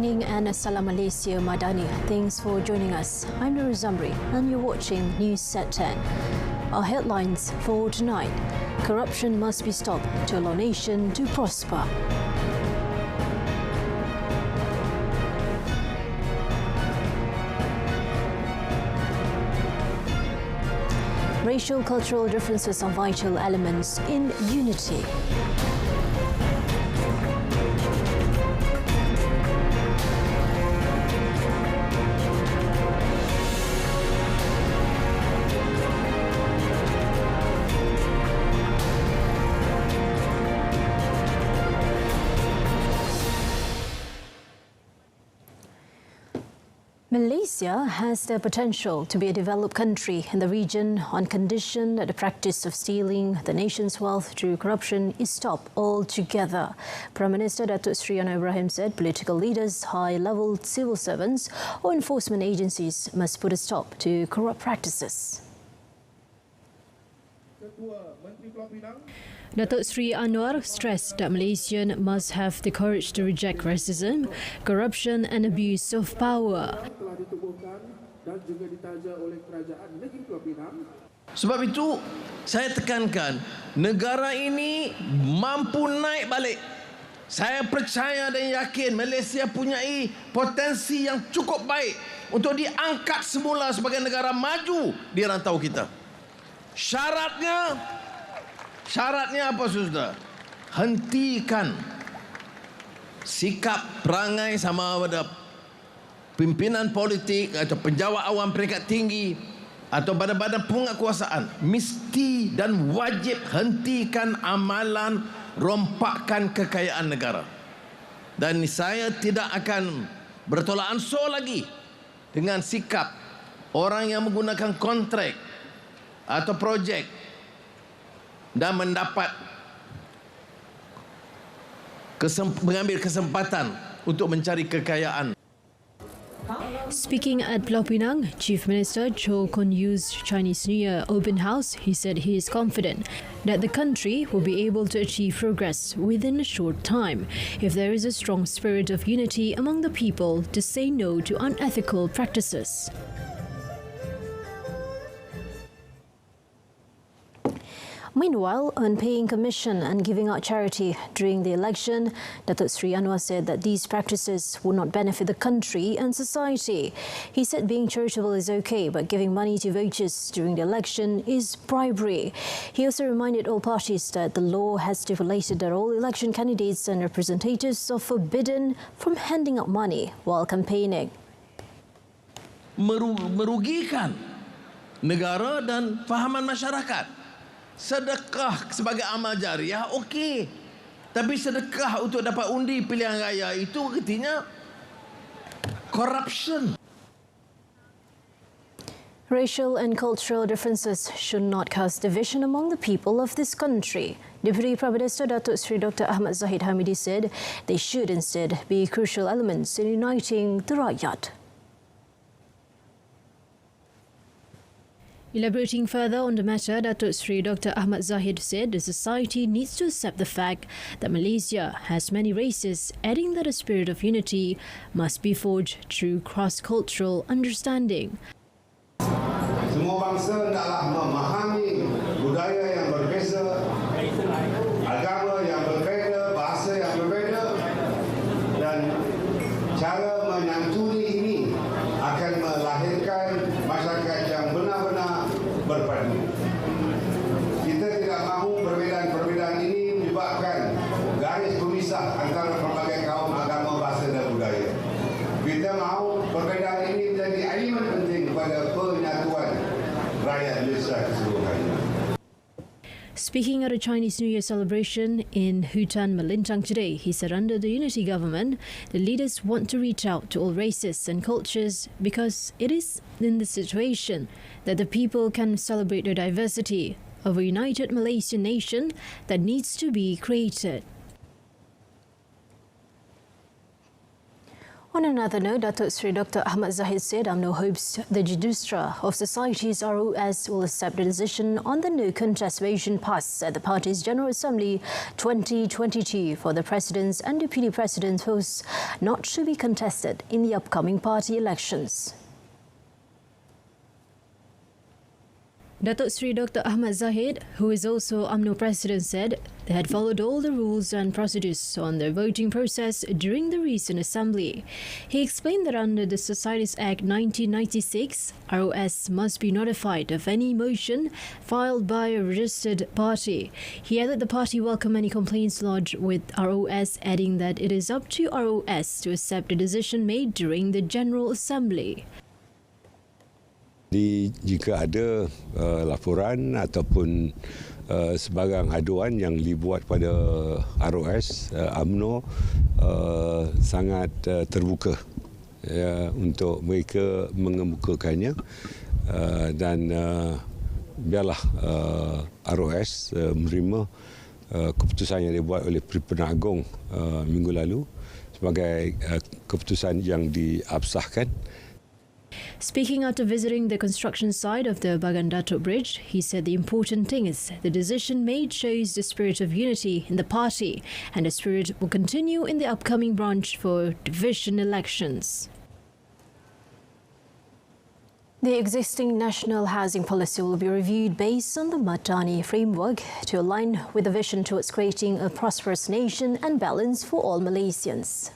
evening and Assalam Malaysia Madani. Thanks for joining us. I'm Nur Zamri and you're watching News at 10. Our headlines for tonight. Corruption must be stopped to allow nation to prosper. Racial cultural differences are vital elements in unity. Malaysia has the potential to be a developed country in the region on condition that the practice of stealing the nation's wealth through corruption is stopped altogether. Prime Minister Datuk Seri Anwar Ibrahim said political leaders, high-level civil servants or enforcement agencies must put a stop to corrupt practices. Datuk Seri Anwar stressed that Malaysians must have the courage to reject racism, corruption and abuse of power. Sebab itu, saya tekankan, negara ini mampu naik balik. Saya percaya dan yakin Malaysia punyai potensi yang cukup baik untuk diangkat semula sebagai negara maju di rantau kita. Syaratnya apa, saudara? Hentikan sikap perangai sama ada pimpinan politik atau penjawat awam peringkat tinggi atau badan-badan penguasaan. Mesti dan wajib hentikan amalan rompakan kekayaan negara. Dan saya tidak akan bertolak ansur lagi dengan sikap orang yang menggunakan kontrak atau projek dan mendapat mengambil kesempatan untuk mencari kekayaan. Speaking at Pulau Pinang, Chief Minister Cho Kon Yu's Chinese New Year open house, he said he is confident that the country will be able to achieve progress within a short time if there is a strong spirit of unity among the people to say no to unethical practices. Meanwhile, on paying commission and giving out charity during the election, Datuk Seri Anwar said that these practices will not benefit the country and society. He said being charitable is okay, but giving money to voters during the election is bribery. He also reminded all parties that the law has stipulated that all election candidates and representatives are forbidden from handing out money while campaigning. Merugikan negara dan fahaman masyarakat. Sedekah sebagai amal jariah, okey. Tapi sedekah untuk dapat undi pilihan raya itu artinya corruption. Racial and cultural differences should not cause division among the people of this country. Deputy Prime Minister Datuk Seri Dr. Ahmad Zahid Hamidi said they should instead be crucial elements in uniting the rakyat. Elaborating further on the matter, Datuk Seri Dr. Ahmad Zahid said the society needs to accept the fact that Malaysia has many races, adding that a spirit of unity must be forged through cross-cultural understanding. Semua bangsa hendaklah memahami budaya yang berbeza, agama yang berbeza, bahasa yang berbeza, dan cara menyantuni ini akan melahirkan masyarakat yang benar-benar berpadu. Kita tidak mahu perbezaan-perbezaan ini menyebabkan garis pemisah antara pelbagai kaum, agama, bahasa dan budaya. Kita mahu perbezaan ini menjadi elemen penting kepada penyatuan rakyat Malaysia keseluruhannya. Speaking at a Chinese New Year celebration in Hutan, Melintang today, he said under the unity government, the leaders want to reach out to all races and cultures because it is in this situation that the people can celebrate their diversity of a united Malaysian nation that needs to be created. On another note, Datuk Seri Dr. Ahmad Zahid said UMNO hopes the Registrar of Societies ROS will accept the decision on the no contest version passed at the party's General Assembly 2022 for the President's and Deputy President's posts not to be contested in the upcoming party elections. Datuk Seri Dr. Ahmad Zahid, who is also UMNO President, said they had followed all the rules and procedures on the voting process during the recent assembly. He explained that under the Societies Act 1996, ROS must be notified of any motion filed by a registered party. He added the party welcomed any complaints lodged with ROS, adding that it is up to ROS to accept the decision made during the General Assembly. Jika ada laporan ataupun sebarang aduan yang dibuat pada ROS, UMNO sangat terbuka untuk mereka mengemukakannya dan biarlah ROS menerima keputusan yang dibuat oleh Pimpinan Agong minggu lalu sebagai keputusan yang diabsahkan. Speaking after visiting the construction site of the Bagan Datuk Bridge, he said the important thing is the decision made shows the spirit of unity in the party, and the spirit will continue in the upcoming branch for division elections. The existing national housing policy will be reviewed based on the Madani framework to align with the vision towards creating a prosperous nation and balance for all Malaysians.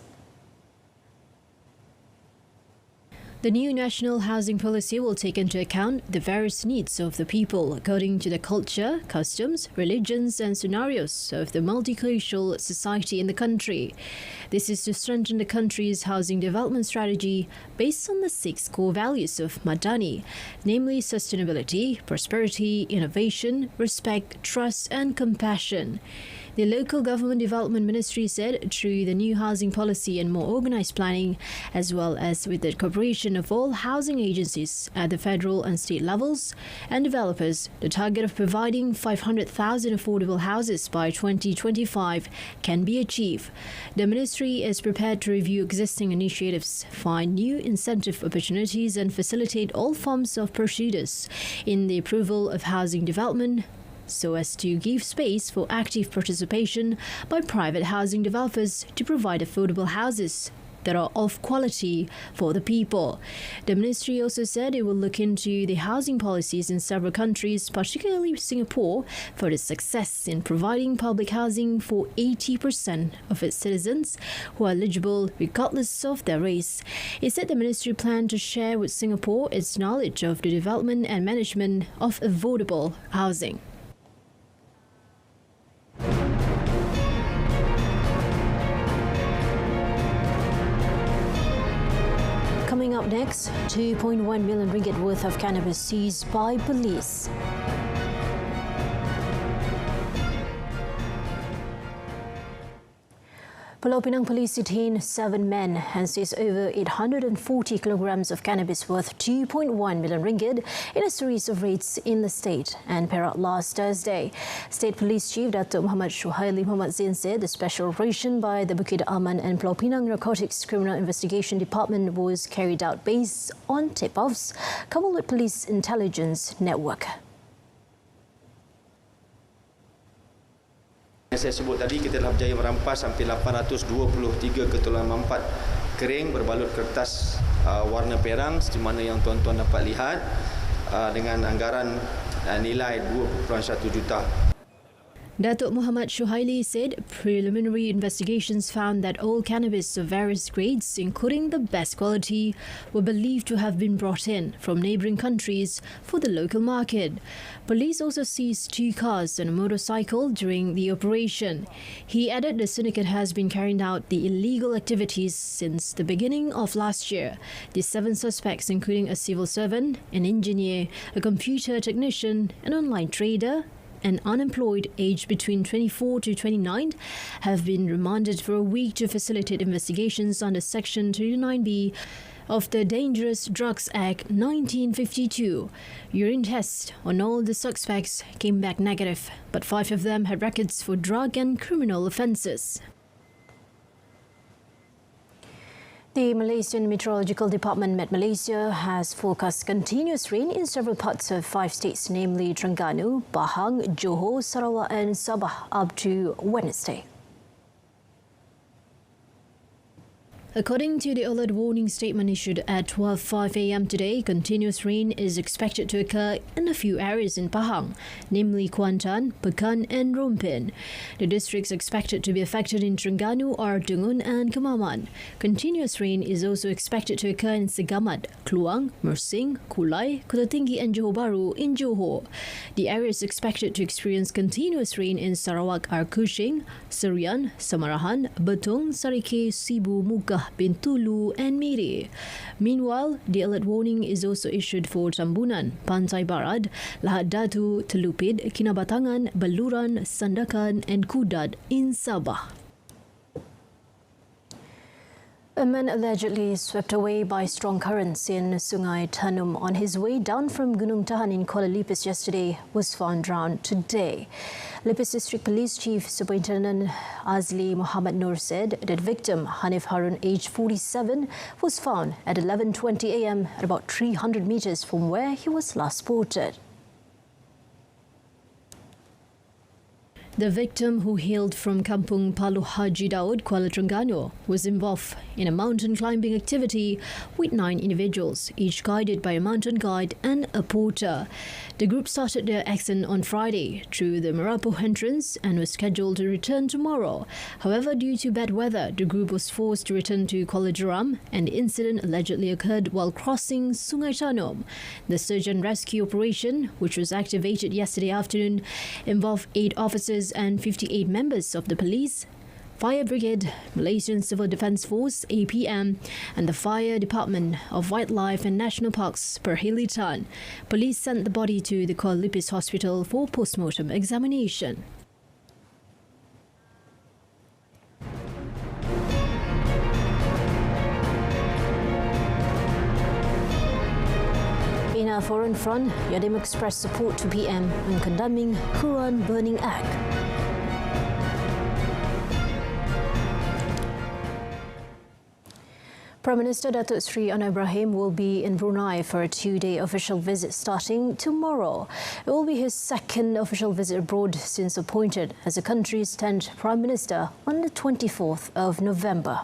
The new national housing policy will take into account the various needs of the people according to the culture, customs, religions and scenarios of the multicultural society in the country. This is to strengthen the country's housing development strategy based on the 6 core values of Madani, namely sustainability, prosperity, innovation, respect, trust and compassion. The Local Government Development Ministry said through the new housing policy and more organised planning, as well as with the cooperation of all housing agencies at the federal and state levels and developers, the target of providing 500,000 affordable houses by 2025 can be achieved. The ministry is prepared to review existing initiatives, find new incentive opportunities and facilitate all forms of procedures in the approval of housing development, so as to give space for active participation by private housing developers to provide affordable houses that are of quality for the people. The ministry also said it will look into the housing policies in several countries, particularly Singapore, for its success in providing public housing for 80% of its citizens who are eligible regardless of their race. It said the ministry planned to share with Singapore its knowledge of the development and management of affordable housing. Coming up next, 2.1 million ringgit worth of cannabis seized by police. Pulau Pinang police detained 7 men and seized over 840 kilograms of cannabis worth 2.1 million ringgit in a series of raids in the state and Perak last Thursday. State Police Chief Datuk Muhammad Shuhaili Muhammad Zain said the special operation by the Bukit Aman and Pulau Pinang Narcotics Criminal Investigation Department was carried out based on tip-offs coupled with police intelligence network. Yang saya sebut tadi, kita telah berjaya merampas hampir 823 ketulan mampat kering berbalut kertas warna perang seperti mana yang tuan-tuan dapat lihat dengan anggaran nilai 2.1 juta. Datuk Muhammad Shuhaili said preliminary investigations found that all cannabis of various grades, including the best quality, were believed to have been brought in from neighbouring countries for the local market. Police also seized 2 cars and a motorcycle during the operation. He added the syndicate has been carrying out the illegal activities since the beginning of last year. The 7 suspects, including a civil servant, an engineer, a computer technician, an online trader, and unemployed aged between 24 to 29 have been remanded for a week to facilitate investigations under Section 39B of the Dangerous Drugs Act 1952. Urine tests on all the suspects came back negative, but 5 of them had records for drug and criminal offences. The Malaysian Meteorological Department Met Malaysia has forecast continuous rain in several parts of 5 states, namely Terengganu, Pahang, Johor, Sarawak and Sabah up to Wednesday. According to the alert warning statement issued at 12:05 a.m. today, continuous rain is expected to occur in a few areas in Pahang, namely Kuantan, Pekan and Rompin. The districts expected to be affected in Terengganu are Dungun and Kemaman. Continuous rain is also expected to occur in Segamat, Kluang, Mersing, Kulai, Kota Tinggi and Johor Bahru in Johor. The areas expected to experience continuous rain in Sarawak are Kuching, Serian, Samarahan, Betong, Sarike, Sibu, Mugah, Bintulu and Miri. Meanwhile, the alert warning is also issued for Tambunan, Pantai Barat, Lahad Datu, Telupid, Kinabatangan, Baluran, Sandakan and Kudat in Sabah. A man allegedly swept away by strong currents in Sungai Tanum on his way down from Gunung Tahan in Kuala Lipis yesterday was found drowned today. Lipis District Police Chief Superintendent Azli Muhammad Nur said that victim Hanif Harun, aged 47, was found at 11:20 a.m. at about 300 meters from where he was last spotted. The victim, who hailed from Kampung Palu Haji Daud, Kuala Terengganu, was involved in a mountain climbing activity with 9 individuals, each guided by a mountain guide and a porter. The group started their ascent on Friday through the Merapu entrance and was scheduled to return tomorrow. However, due to bad weather, the group was forced to return to Kuala Jeram, and the incident allegedly occurred while crossing Sungai Tanum. The search and rescue operation, which was activated yesterday afternoon, involved 8 officers and 58 members of the police, Fire Brigade, Malaysian Civil Defence Force (APM), and the Fire Department of Wildlife and National Parks Perhilitan. Police sent the body to the Kuala Lipis Hospital for post-mortem examination. In a foreign front, Yadim expressed support to PM in condemning Quran burning act. Prime Minister Datuk Seri Anwar Ibrahim will be in Brunei for a 2-day official visit starting tomorrow. It will be his second official visit abroad since appointed as the country's 10th Prime Minister on the 24th of November.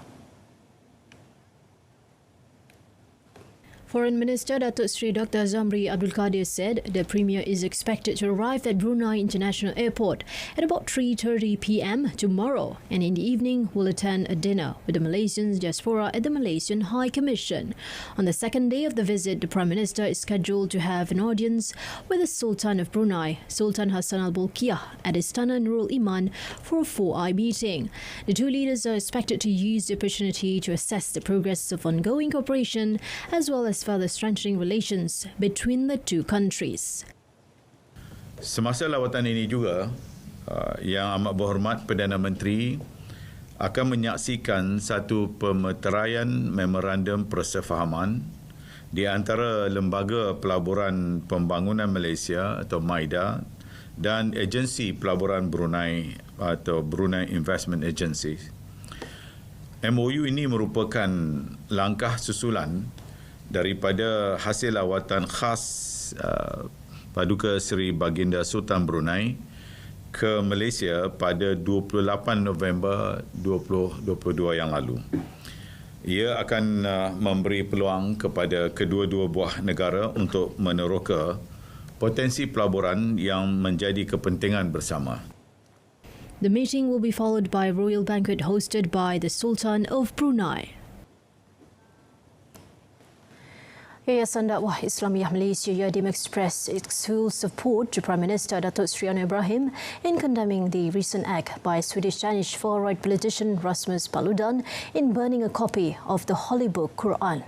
Foreign Minister Datuk Seri Dr. Zamri Abdul Qadir said the Premier is expected to arrive at Brunei International Airport at about 3:30 p.m. tomorrow, and in the evening will attend a dinner with the Malaysian diaspora at the Malaysian High Commission. On the second day of the visit, the Prime Minister is scheduled to have an audience with the Sultan of Brunei, Sultan Hassan Al Bolkiah, at Istana Nurul Iman for a 4-eye meeting. The two leaders are expected to use the opportunity to assess the progress of ongoing cooperation as well as further strengthening relations between the two countries. Semasa lawatan ini juga, Yang Amat Berhormat Perdana Menteri akan menyaksikan satu pemeteraian memorandum persefahaman di antara Lembaga Pelaburan Pembangunan Malaysia atau MIDA dan Agensi Pelaburan Brunei atau Brunei Investment Agency. MOU ini merupakan langkah susulan daripada hasil lawatan khas Paduka Seri Baginda Sultan Brunei ke Malaysia pada 28 November 2022 yang lalu. Ia akan memberi peluang kepada kedua-dua buah negara untuk meneroka potensi pelaburan yang menjadi kepentingan bersama. The meeting will be followed by a royal banquet hosted by the Sultan of Brunei. Yayasan Dakwah Islamiyah Malaysia Yadim expressed its full support to Prime Minister Datuk Seri Anwar Ibrahim in condemning the recent act by Swedish-Danish far-right politician Rasmus Paludan in burning a copy of the Holy Book Quran.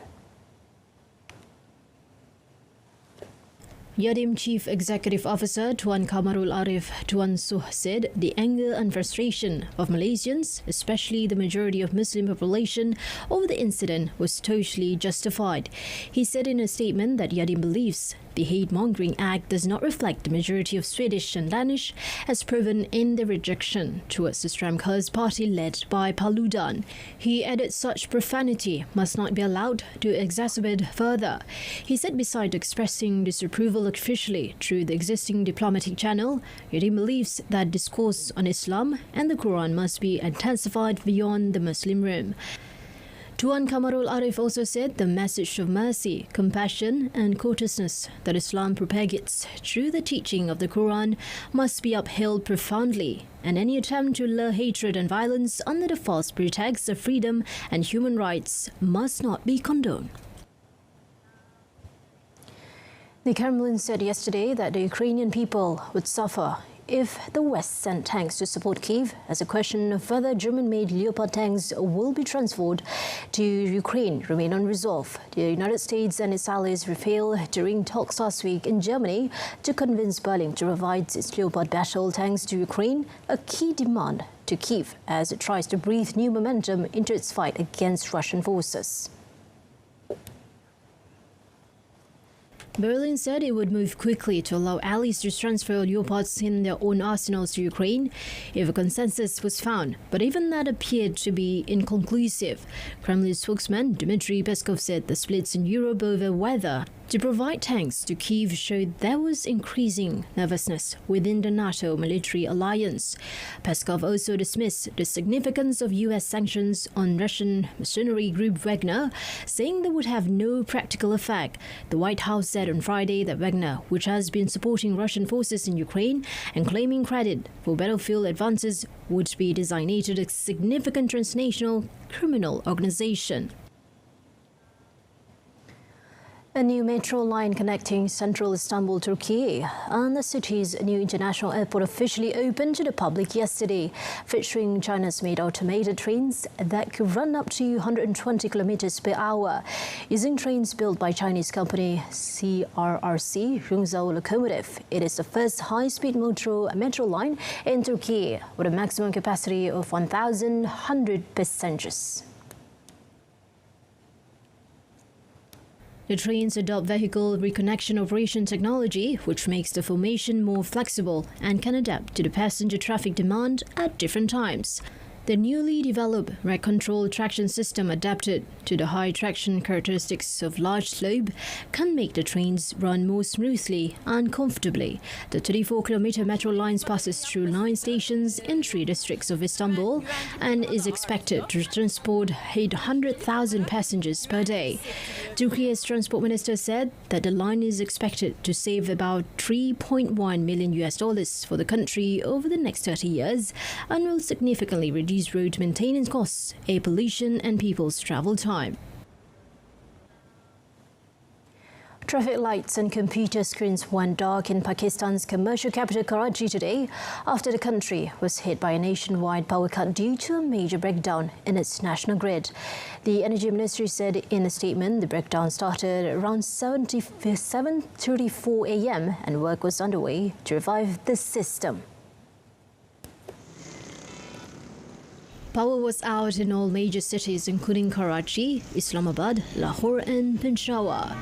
Yadim Chief Executive Officer Tuan Kamarul Arif Tuan Suh said the anger and frustration of Malaysians, especially the majority of Muslim population, over the incident was totally justified. He said in a statement that Yadim believes the hate-mongering act does not reflect the majority of Swedish and Danish, as proven in the rejection towards the Stramkurs party led by Paludan. He added such profanity must not be allowed to exacerbate further. He said beside expressing disapproval officially through the existing diplomatic channel, he believes that discourse on Islam and the Quran must be intensified beyond the Muslim realm. Tuan Kamarul Arif also said the message of mercy, compassion and courteousness that Islam propagates through the teaching of the Quran must be upheld profoundly, and any attempt to lure hatred and violence under the false pretext of freedom and human rights must not be condoned. The Kremlin said yesterday that the Ukrainian people would suffer if the West sent tanks to support Kyiv, as a question of whether German-made Leopard tanks will be transferred to Ukraine remain unresolved. The United States and its allies failed during talks last week in Germany to convince Berlin to provide its Leopard battle tanks to Ukraine, a key demand to Kyiv as it tries to breathe new momentum into its fight against Russian forces. Berlin said it would move quickly to allow allies to transfer Leopards in their own arsenals to Ukraine if a consensus was found, but even that appeared to be inconclusive. Kremlin spokesman Dmitry Peskov said the splits in Europe over whether to provide tanks to Kyiv showed there was increasing nervousness within the NATO military alliance. Peskov also dismissed the significance of US sanctions on Russian mercenary group Wagner, saying they would have no practical effect. The White House said on Friday that Wagner, which has been supporting Russian forces in Ukraine and claiming credit for battlefield advances, would be designated a significant transnational criminal organization. A new metro line connecting central Istanbul, Turkey, and the city's new international airport officially opened to the public yesterday, featuring China's-made automated trains that could run up to 120 kilometers per hour. Using trains built by Chinese company CRRC Rungzhou Locomotive, it is the first high-speed metro line in Turkey with a maximum capacity of 1,100 passengers. The trains adopt vehicle reconnection operation technology, which makes the formation more flexible and can adapt to the passenger traffic demand at different times. The newly developed rack-control traction system adapted to the high traction characteristics of large slope can make the trains run more smoothly and comfortably. The 34-kilometer metro line passes through 9 stations in 3 districts of Istanbul and is expected to transport 800,000 passengers per day. Turkey's transport minister said that the line is expected to save about $3.1 million for the country over the next 30 years and will significantly reduce road maintenance costs, air pollution and people's travel time. Traffic lights and computer screens went dark in Pakistan's commercial capital Karachi today after the country was hit by a nationwide power cut due to a major breakdown in its national grid. The Energy Ministry said in a statement the breakdown started around 7:34 a.m. and work was underway to revive the system. Power was out in all major cities including Karachi, Islamabad, Lahore and Peshawar.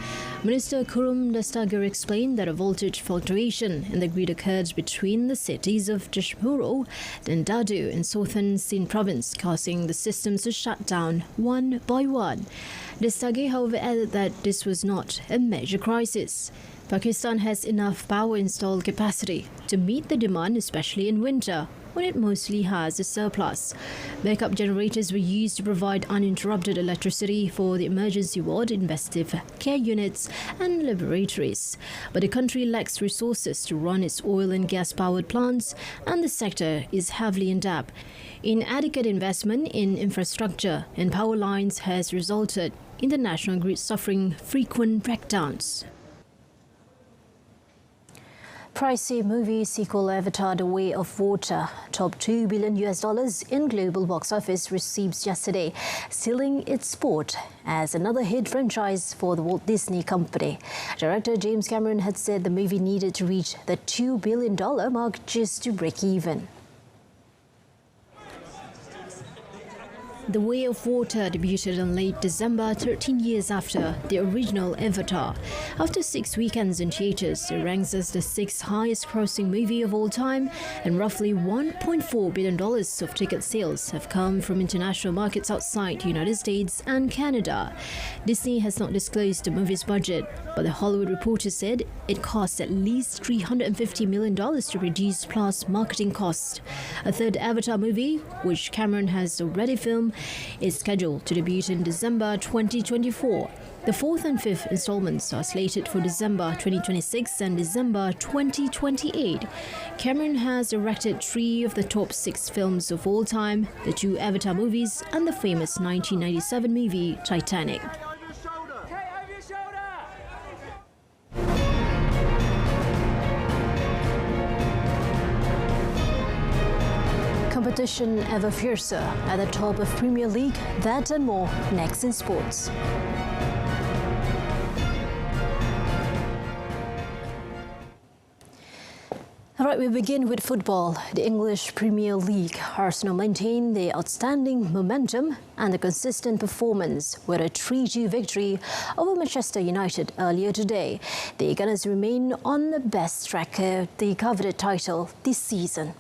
Minister Khurram Dastagir explained that a voltage fluctuation in the grid occurred between the cities of Jashmuro and Dadu in southern Sindh province, causing the systems to shut down one by one. Dastagir, however, added that this was not a major crisis. Pakistan has enough power installed capacity to meet the demand, especially in winter, when it mostly has a surplus. Backup generators were used to provide uninterrupted electricity for the emergency ward, intensive care units and laboratories. But the country lacks resources to run its oil and gas-powered plants, and the sector is heavily in debt. Inadequate investment in infrastructure and power lines has resulted in the national grid suffering frequent breakdowns. Pricey movie sequel Avatar: The Way of Water topped $2 billion in global box office receipts yesterday, sealing its spot as another hit franchise for the Walt Disney Company. Director James Cameron had said the movie needed to reach the $2 billion mark just to break even. The Way of Water debuted in late December, 13 years after the original Avatar. After 6 weekends in theatres, it ranks as the 6th highest grossing movie of all time, and roughly $1.4 billion of ticket sales have come from international markets outside the United States and Canada. Disney has not disclosed the movie's budget, but the Hollywood Reporter said it cost at least $350 million to produce plus marketing costs. A third Avatar movie, which Cameron has already filmed, is scheduled to debut in December 2024. The fourth and fifth installments are slated for December 2026 and December 2028. Cameron has directed 3 of the top 6 films of all time, the 2 Avatar movies and the famous 1997 movie Titanic. Competition ever fiercer at the top of Premier League. That and more next in sports. All right, we begin with football. The English Premier League. Arsenal maintained their outstanding momentum and a consistent performance with a 3-2 victory over Manchester United earlier today. The Gunners remain on the best track of the coveted title this season.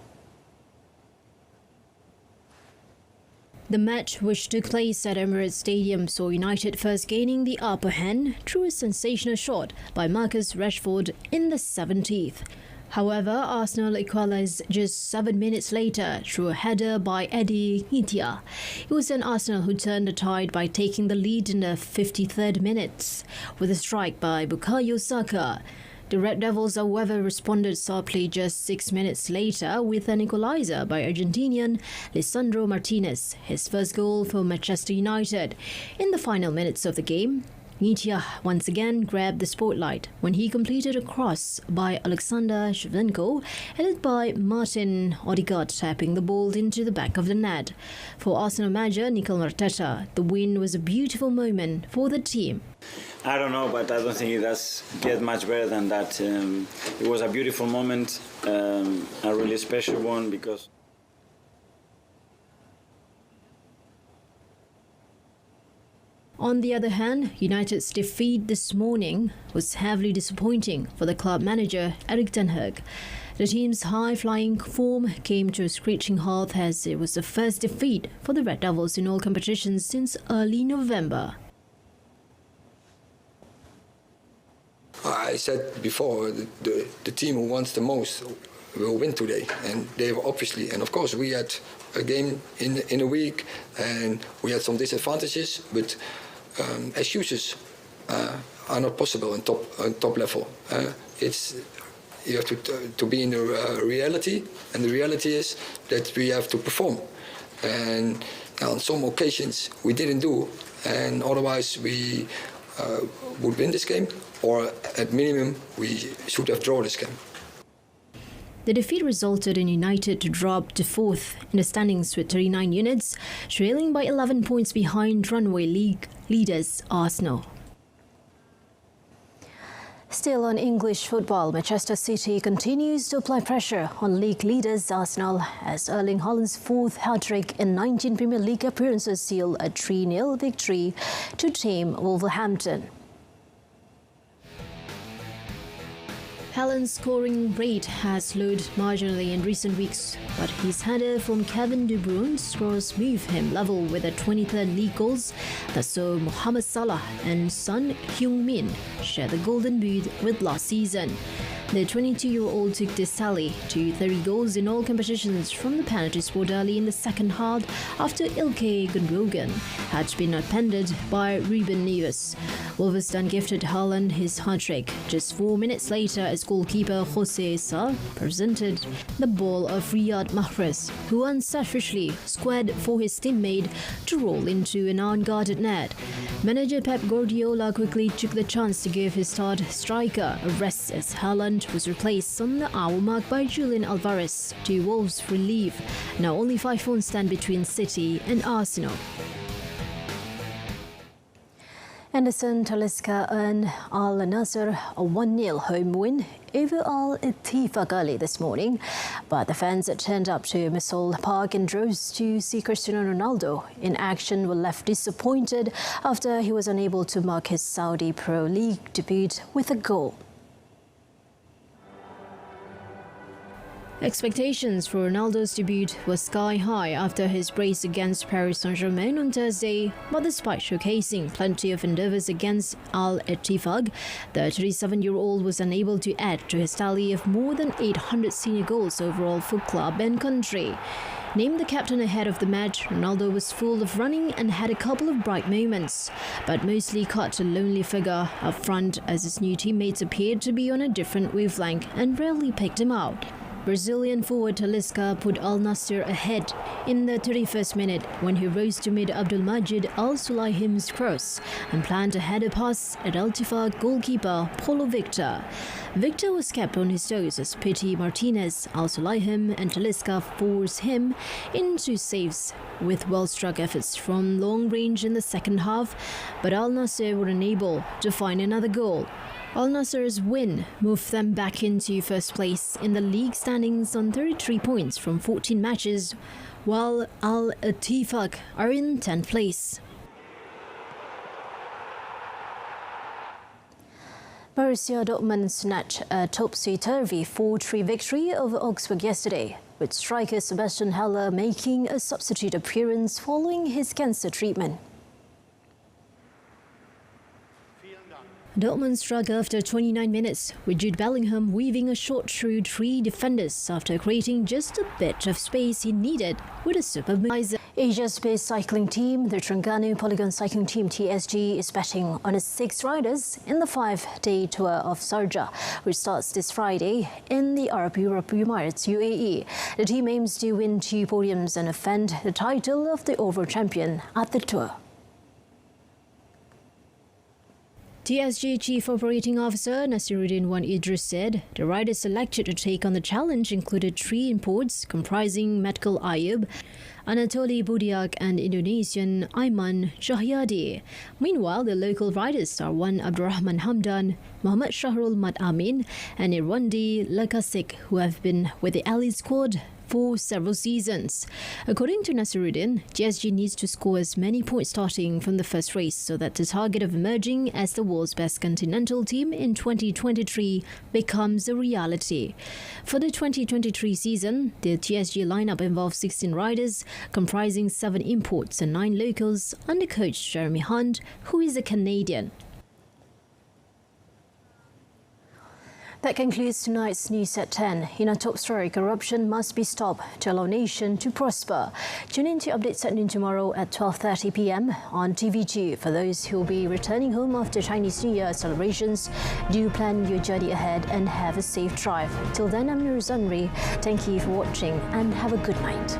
The match, which took place at Emirates Stadium, saw United first gaining the upper hand through a sensational shot by Marcus Rashford in the 70th. However, Arsenal equalised just 7 minutes later through a header by Eddie Nketiah. It was then Arsenal who turned the tide by taking the lead in the 53rd minute with a strike by Bukayo Saka. The Red Devils, however, responded sharply just 6 minutes later with an equaliser by Argentinian Lisandro Martinez, his first goal for Manchester United. In the final minutes of the game, Nketiah once again grabbed the spotlight when he completed a cross by Alexander Shevchenko, headed by Martin Odegaard, tapping the ball into the back of the net. For Arsenal manager Mikel Arteta, the win was a beautiful moment for the team. I don't know, but I don't think it does get much better than that. It was a beautiful moment, a really special one because... On the other hand, United's defeat this morning was heavily disappointing for the club manager Erik ten Hag. The team's high-flying form came to a screeching halt as it was the first defeat for the Red Devils in all competitions since early November. I said before, the team who wants the most will win today, and they were obviously, and of course we had a game in a week and we had some disadvantages, but excuses are not possible on top level. You have to be in the reality, and the reality is that we have to perform, and on some occasions we didn't do, and otherwise we would win this game, or at minimum we should have drawn this game. The defeat resulted in United to drop to 4th in the standings with 39 units, trailing by 11 points behind runaway league leaders Arsenal. Still on English football, Manchester City continues to apply pressure on league leaders Arsenal as Erling Haaland's 4th hat-trick in 19 Premier League appearances seal a 3-0 victory to tame Wolverhampton. Haaland's scoring rate has slowed marginally in recent weeks, but his header from Kevin De Bruyne's scores move him level with the 23rd league goals that saw Mohamed Salah and Son Heung-min share the golden boot with last season. The 22-year-old took this tally to 30 goals in all competitions from the penalty spot early in the second half after Ilkay Gundogan had been upended by Ruben Neves. Wolves then gifted Haaland his hat-trick just 4 minutes later as goalkeeper Jose Sa presented the ball of Riyad Mahrez, who unselfishly squared for his teammate to roll into an unguarded net. Manager Pep Guardiola quickly took the chance to give his star striker a rest as Haaland was replaced on the hour mark by Julian Alvarez to Wolves' relief. Now only 5 points stand between City and Arsenal. Anderson Talisca earned Al Nassr a 1-0 home win over Al Ittifaq early this morning, but the fans that turned up to Misol Park in droves to see Cristiano Ronaldo in action were left disappointed after he was unable to mark his Saudi Pro League debut with a goal. Expectations for Ronaldo's debut were sky high after his brace against Paris Saint-Germain on Thursday, but despite showcasing plenty of endeavours against Al Ittifaq, the 37-year-old was unable to add to his tally of more than 800 senior goals overall for club and country. Named the captain ahead of the match, Ronaldo was full of running and had a couple of bright moments, but mostly caught a lonely figure up front as his new teammates appeared to be on a different wavelength and rarely picked him out. Brazilian forward Talisca put Al Nassr ahead in the 31st minute when he rose to meet Abdulmajid Al Sulaim's cross and planned a header pass at Al Ittifaq goalkeeper Paulo Victor. Victor was kept on his toes as Pity Martinez, Al Sulaim and Talisca forced him into saves with well-struck efforts from long range in the second half, but Al Nassr were unable to find another goal. Al Nassr's win moved them back into first place in the league standings on 33 points from 14 matches, while Al Ittifaq are in 10th place. Borussia Dortmund snatched a topsy-turvy 4-3 victory over Augsburg yesterday, with striker Sebastian Haller making a substitute appearance following his cancer treatment. Dortmund struck after 29 minutes, with Jude Bellingham weaving a shot through 3 defenders after creating just a bit of space he needed with a superb miser. Asia-based cycling team, the Terengganu Polygon Cycling Team TSG, is betting on its 6 riders in the 5-day tour of Sharjah, which starts this Friday in the Arab Emirates, UAE. The team aims to win 2 podiums and defend the title of the overall champion at the tour. TSG Chief Operating Officer Nasiruddin Wan Idris said the riders selected to take on the challenge included 3 imports comprising Metkal Ayub, Anatoly Budiak and Indonesian Aiman Shahyadi. Meanwhile, the local riders are Wan Abdurrahman Hamdan, Muhammad Shahrul Mat Amin and Irwandi Lakasik, who have been with the elite squad for several seasons. According to Nasiruddin, TSG needs to score as many points starting from the first race so that the target of emerging as the world's best continental team in 2023 becomes a reality. For the 2023 season, the TSG lineup involves 16 riders, comprising 7 imports and 9 locals under coach Jeremy Hunt, who is a Canadian. That concludes tonight's News at 10. In our top story, corruption must be stopped to allow nation to prosper. Tune in to Updates at Noon tomorrow at 12:30 p.m. on TV2. For those who will be returning home after Chinese New Year celebrations, do plan your journey ahead and have a safe drive. Till then, I'm Nur Zanri. Thank you for watching and have a good night.